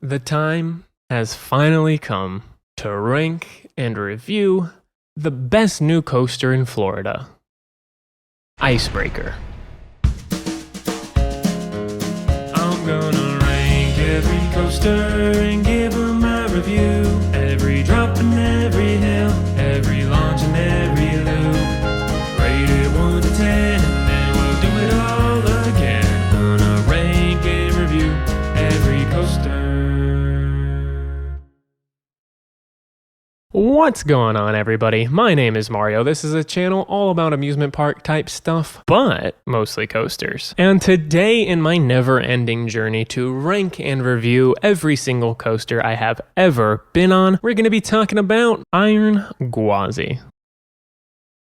the time has finally come to rank and review the best new coaster in Florida, Icebreaker. I'm gonna rank every coaster and give them my review. Every drop and every hill, every launch and every loop. Rate it 1 to 10 and then we'll do it all again. Gonna rank and review every coaster. What's going on, everybody? My name is Mario. This is a channel all about amusement park type stuff, but mostly coasters. And today, in my never-ending journey to rank and review every single coaster I have ever been on, we're going to be talking about Iron Gwazi.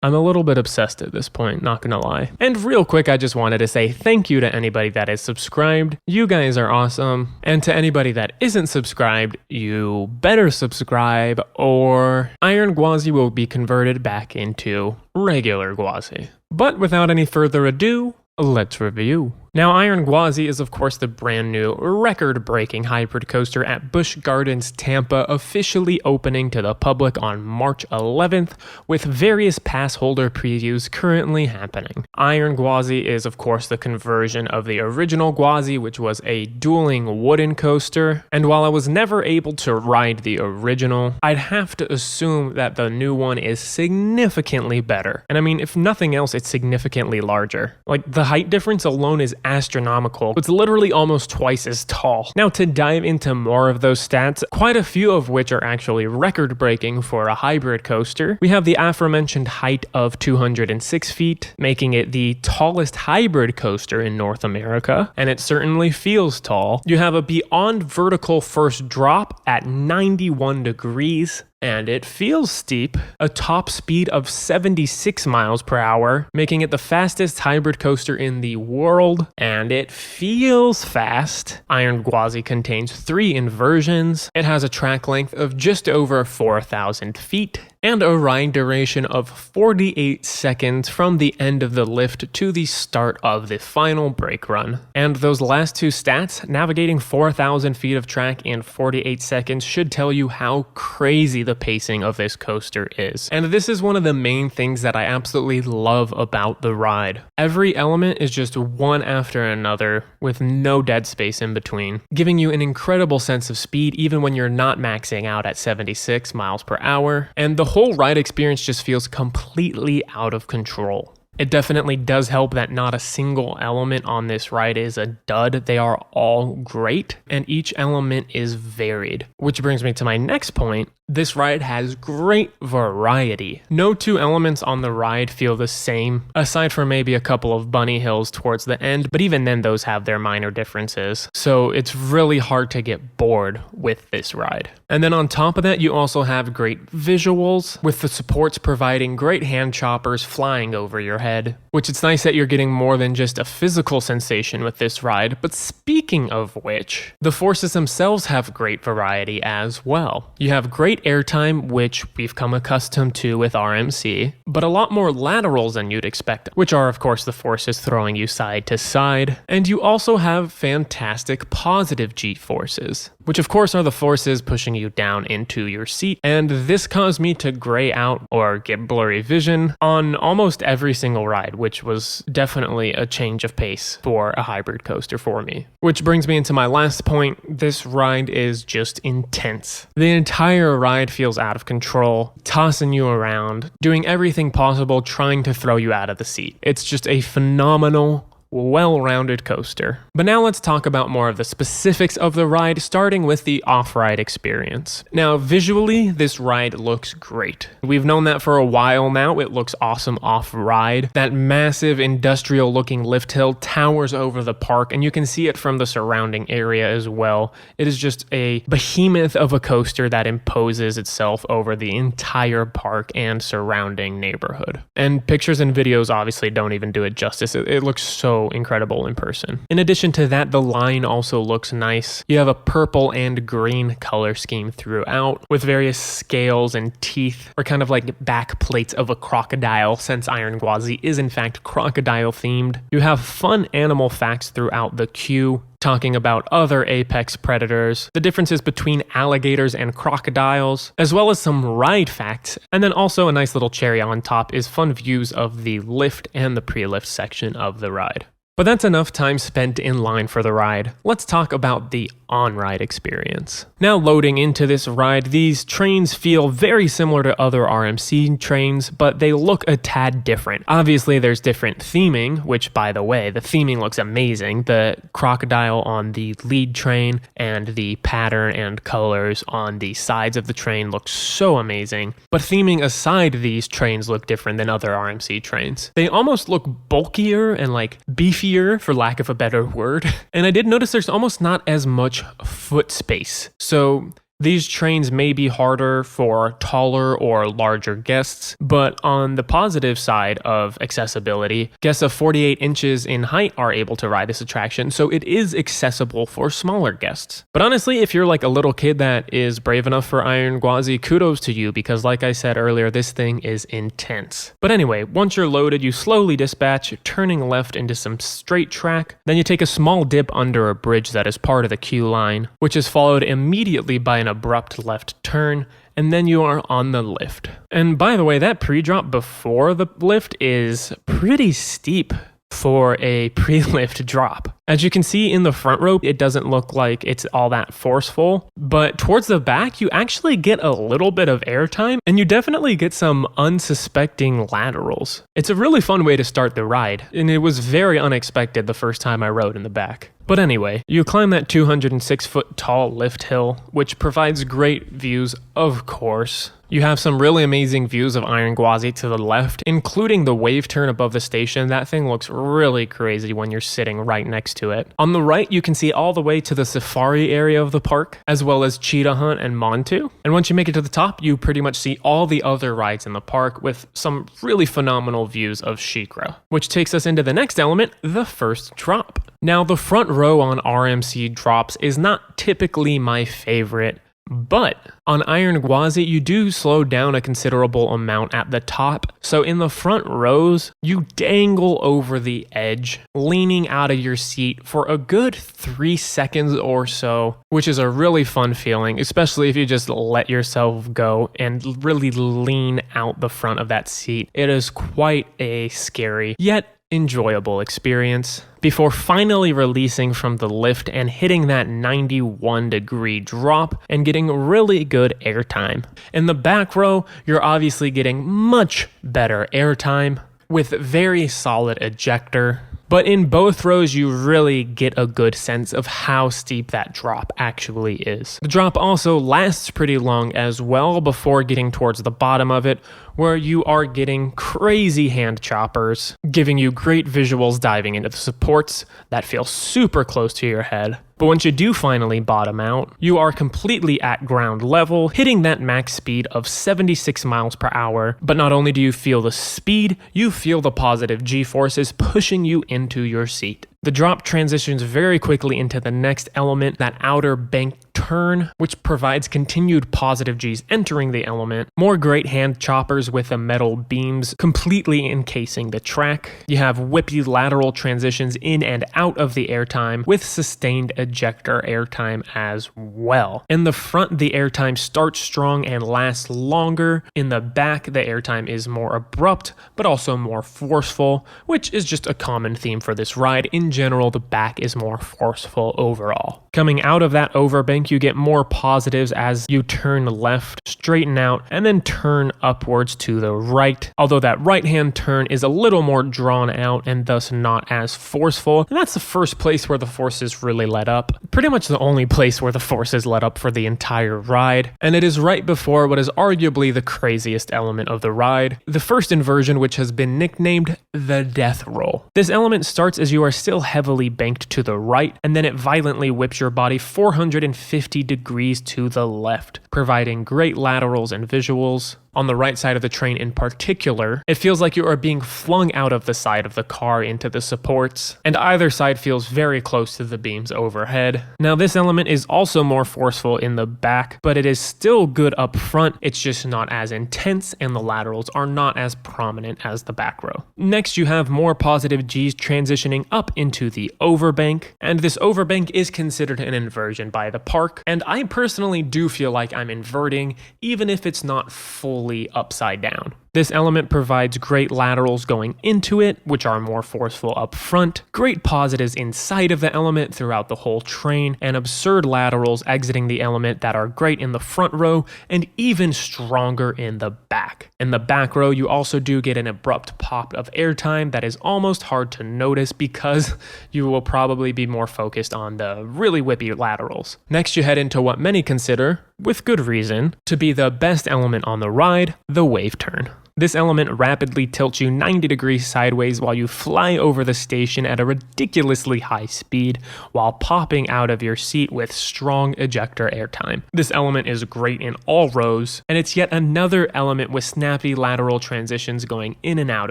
I'm a little bit obsessed at this point, not gonna lie. And real quick, I just wanted to say thank you to anybody that is subscribed. You guys are awesome. And to anybody that isn't subscribed, you better subscribe or Iron Gwazi will be converted back into regular Gwazi. But without any further ado, let's review. Now, Iron Gwazi is of course the brand new record-breaking hybrid coaster at Busch Gardens Tampa, officially opening to the public on March 11th, with various pass holder previews currently happening. Iron Gwazi is of course the conversion of the original Gwazi, which was a dueling wooden coaster, and while I was never able to ride the original, I'd have to assume that the new one is significantly better. And I mean, if nothing else, it's significantly larger. Like, the height difference alone is astronomical. It's literally almost twice as tall. Now, to dive into more of those stats, quite a few of which are actually record-breaking for a hybrid coaster. We have the aforementioned height of 206 feet, making it the tallest hybrid coaster in North America, and it certainly feels tall. You have a beyond vertical first drop at 91 degrees, and it feels steep, a top speed of 76 miles per hour, making it the fastest hybrid coaster in the world, and it feels fast. Iron Gwazi contains 3 inversions, it has a track length of just over 4,000 feet, and a ride duration of 48 seconds from the end of the lift to the start of the final brake run. And those last 2 stats, navigating 4,000 feet of track in 48 seconds, should tell you how crazy the pacing of this coaster is. And this is one of the main things that I absolutely love about the ride. Every element is just one after another, with no dead space in between, giving you an incredible sense of speed even when you're not maxing out at 76 miles per hour. And the whole ride experience just feels completely out of control. It definitely does help that not a single element on this ride is a dud. They are all great, and each element is varied. Which brings me to my next point. This ride has great variety. No 2 elements on the ride feel the same, aside from maybe a couple of bunny hills towards the end, but even then those have their minor differences. So it's really hard to get bored with this ride. And then on top of that, you also have great visuals, with the supports providing great hand choppers flying over your head, which it's nice that you're getting more than just a physical sensation with this ride. But speaking of which, the forces themselves have great variety as well. You have great airtime, which we've come accustomed to with RMC, but a lot more laterals than you'd expect, which are of course the forces throwing you side to side. And you also have fantastic positive G-forces, which of course are the forces pushing you down into your seat. And this caused me to gray out or get blurry vision on almost every single ride, which was definitely a change of pace for a hybrid coaster for me. Which brings me into my last point. This ride is just intense. The entire ride feels out of control, tossing you around, doing everything possible, trying to throw you out of the seat. It's just a phenomenal, well-rounded coaster. But now let's talk about more of the specifics of the ride, starting with the off-ride experience. Now, visually, this ride looks great. We've known that for a while now. It looks awesome off-ride. That massive industrial-looking lift hill towers over the park, and you can see it from the surrounding area as well. It is just a behemoth of a coaster that imposes itself over the entire park and surrounding neighborhood. And pictures and videos obviously don't even do it justice. It looks so incredible in person. In addition to that, the line also looks nice. You have a purple and green color scheme throughout, with various scales and teeth, or kind of like back plates of a crocodile, since Iron Gwazi is in fact crocodile themed. You have fun animal facts throughout the queue, talking about other apex predators, the differences between alligators and crocodiles, as well as some ride facts, and then also a nice little cherry on top is fun views of the lift and the pre-lift section of the ride. But that's enough time spent in line for the ride. Let's talk about the on-ride experience. Now loading into this ride, these trains feel very similar to other RMC trains, but they look a tad different. Obviously there's different theming, which by the way, the theming looks amazing. The crocodile on the lead train and the pattern and colors on the sides of the train look so amazing. But theming aside, these trains look different than other RMC trains. They almost look bulkier and like beefier, for lack of a better word. And I did notice there's almost not as much foot space. So these trains may be harder for taller or larger guests, but on the positive side of accessibility, guests of 48 inches in height are able to ride this attraction, so it is accessible for smaller guests. But honestly, if you're like a little kid that is brave enough for Iron Gwazi, kudos to you, because like I said earlier, this thing is intense. But anyway, once you're loaded, you slowly dispatch, turning left into some straight track, then you take a small dip under a bridge that is part of the queue line, which is followed immediately by an abrupt left turn, and then you are on the lift. And by the way, that pre-drop before the lift is pretty steep for a pre-lift drop. As you can see in the front row, it doesn't look like it's all that forceful, but towards the back, you actually get a little bit of airtime, and you definitely get some unsuspecting laterals. It's a really fun way to start the ride, and it was very unexpected the first time I rode in the back. But anyway, you climb that 206-foot tall lift hill, which provides great views, of course. You have some really amazing views of Iron Gwazi to the left, including the wave turn above the station. That thing looks really crazy when you're sitting right next to it. On the right, you can see all the way to the safari area of the park, as well as Cheetah Hunt and Montu. And once you make it to the top, you pretty much see all the other rides in the park with some really phenomenal views of Shikra, which takes us into the next element, the first drop. Now, the front row on RMC drops is not typically my favorite, but on Iron Gwazi, you do slow down a considerable amount at the top. So in the front rows, you dangle over the edge, leaning out of your seat for a good 3 seconds or so, which is a really fun feeling, especially if you just let yourself go and really lean out the front of that seat. It is quite a scary, yet enjoyable experience before finally releasing from the lift and hitting that 91-degree drop and getting really good airtime. In the back row, you're obviously getting much better airtime with very solid ejector. But in both rows, you really get a good sense of how steep that drop actually is. The drop also lasts pretty long as well before getting towards the bottom of it, where you are getting crazy hand choppers, giving you great visuals diving into the supports that feel super close to your head. But once you do finally bottom out, you are completely at ground level, hitting that max speed of 76 miles per hour. But not only do you feel the speed, you feel the positive G-forces pushing you into your seat. The drop transitions very quickly into the next element, that outer bank turn, which provides continued positive Gs entering the element, more great hand choppers with the metal beams completely encasing the track. You have whippy lateral transitions in and out of the airtime with sustained ejector airtime as well. In the front, the airtime starts strong and lasts longer. In the back, the airtime is more abrupt, but also more forceful, which is just a common theme for this ride. In general, the back is more forceful overall. Coming out of that overbank, you get more positives as you turn left, straighten out, and then turn upwards to the right. Although that right-hand turn is a little more drawn out and thus not as forceful. And that's the first place where the forces really let up. Pretty much the only place where the forces let up for the entire ride. And it is right before what is arguably the craziest element of the ride, the first inversion, which has been nicknamed the death roll. This element starts as you are still heavily banked to the right, and then it violently whips your body 450 degrees to the left, providing great laterals and visuals. On the right side of the train in particular, it feels like you are being flung out of the side of the car into the supports, and either side feels very close to the beams overhead. Now this element is also more forceful in the back, but it is still good up front. It's just not as intense, and the laterals are not as prominent as the back row. Next, you have more positive G's transitioning up into the overbank, and this overbank is considered an inversion by the park, and I personally do feel like I'm inverting, even if it's not fully upside down. This element provides great laterals going into it, which are more forceful up front, great positives inside of the element throughout the whole train, and absurd laterals exiting the element that are great in the front row and even stronger in the back. In the back row, you also do get an abrupt pop of airtime that is almost hard to notice because you will probably be more focused on the really whippy laterals. Next, you head into what many consider, with good reason, to be the best element on the ride, the wave turn. This element rapidly tilts you 90 degrees sideways while you fly over the station at a ridiculously high speed while popping out of your seat with strong ejector airtime. This element is great in all rows, and it's yet another element with snappy lateral transitions going in and out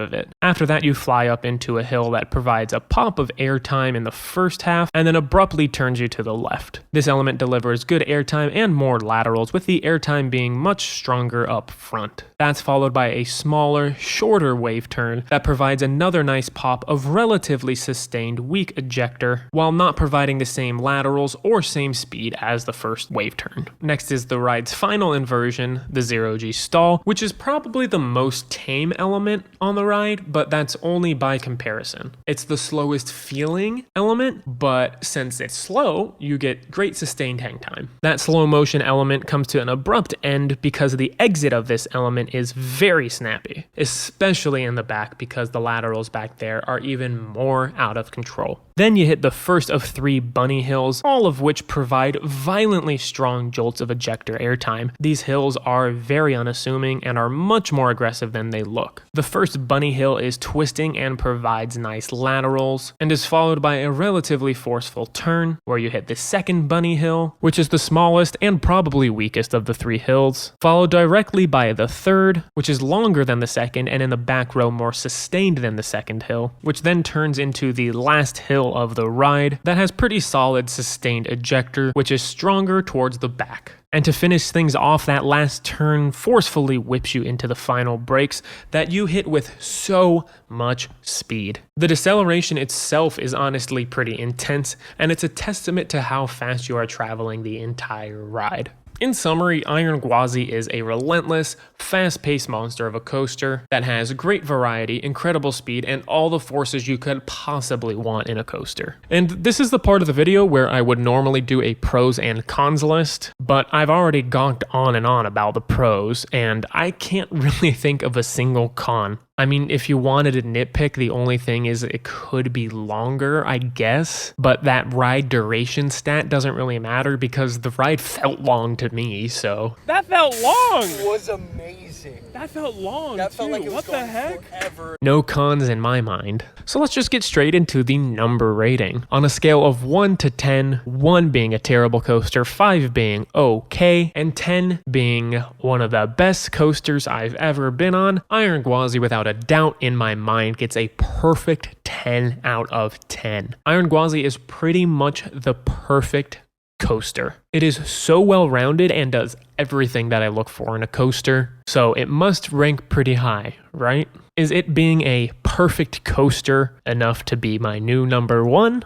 of it. After that, you fly up into a hill that provides a pop of airtime in the first half and then abruptly turns you to the left. This element delivers good airtime and more laterals, with the airtime being much stronger up front. That's followed by a smaller, shorter wave turn that provides another nice pop of relatively sustained weak ejector while not providing the same laterals or same speed as the first wave turn. Next is the ride's final inversion, the 0G stall, which is probably the most tame element on the ride, but that's only by comparison. It's the slowest feeling element, but since it's slow, you get great sustained hang time. That slow motion element comes to an abrupt end because the exit of this element is very snappy, especially in the back because the laterals back there are even more out of control. Then you hit the first of 3 bunny hills, all of which provide violently strong jolts of ejector airtime. These hills are very unassuming and are much more aggressive than they look. The first bunny hill is twisting and provides nice laterals, and is followed by a relatively forceful turn where you hit the second bunny hill, which is the smallest and probably weakest of the 3 hills, followed directly by the third, which is longer than the second and in the back row more sustained than the second hill, which then turns into the last hill of the ride that has pretty solid sustained ejector, which is stronger towards the back. And to finish things off, that last turn forcefully whips you into the final brakes that you hit with so much speed. The deceleration itself is honestly pretty intense, and it's a testament to how fast you are traveling the entire ride. In summary, Iron Gwazi is a relentless, fast-paced monster of a coaster that has great variety, incredible speed, and all the forces you could possibly want in a coaster. And this is the part of the video where I would normally do a pros and cons list, but I've already gawked on and on about the pros, and I can't really think of a single con. I mean, if you wanted to nitpick, the only thing is it could be longer, I guess. But that ride duration stat doesn't really matter because the ride felt long to me, so. That felt long! It was amazing. That felt long, That felt too. like it was What the going heck? forever. No cons in my mind. So let's just get straight into the number rating. On a scale of 1 to 10, 1 being a terrible coaster, 5 being okay, and 10 being one of the best coasters I've ever been on, Iron Gwazi without a doubt in my mind gets a perfect 10 out of 10. Iron Gwazi is pretty much the perfect coaster. It is so well rounded and does everything that I look for in a coaster, so it must rank pretty high, right? Is it being a perfect coaster enough to be my new number 1?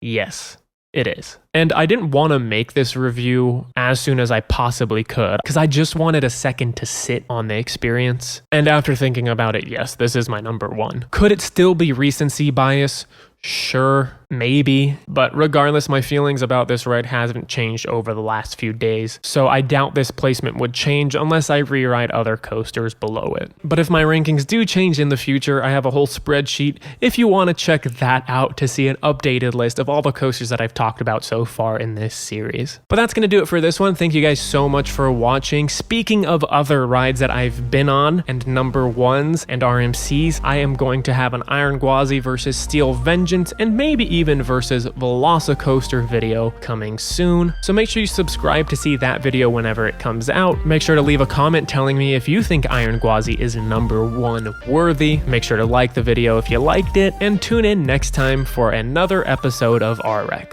Yes, it is. And I didn't want to make this review as soon as I possibly could because I just wanted a second to sit on the experience. And after thinking about it, yes, this is my number 1. Could it still be recency bias? Sure, maybe, but regardless, my feelings about this ride hasn't changed over the last few days, so I doubt this placement would change unless I rewrite other coasters below it. But if my rankings do change in the future, I have a whole spreadsheet if you want to check that out to see an updated list of all the coasters that I've talked about so far in this series. But that's going to do it for this one. Thank you guys so much for watching. Speaking of other rides that I've been on and number 1s and RMCs, I am going to have an Iron Gwazi versus Steel Vengeance and maybe Steven versus Velocicoaster video coming soon. So make sure you subscribe to see that video whenever it comes out. Make sure to leave a comment telling me if you think Iron Gwazi is #1 worthy. Make sure to like the video if you liked it, and tune in next time for another episode of RREC.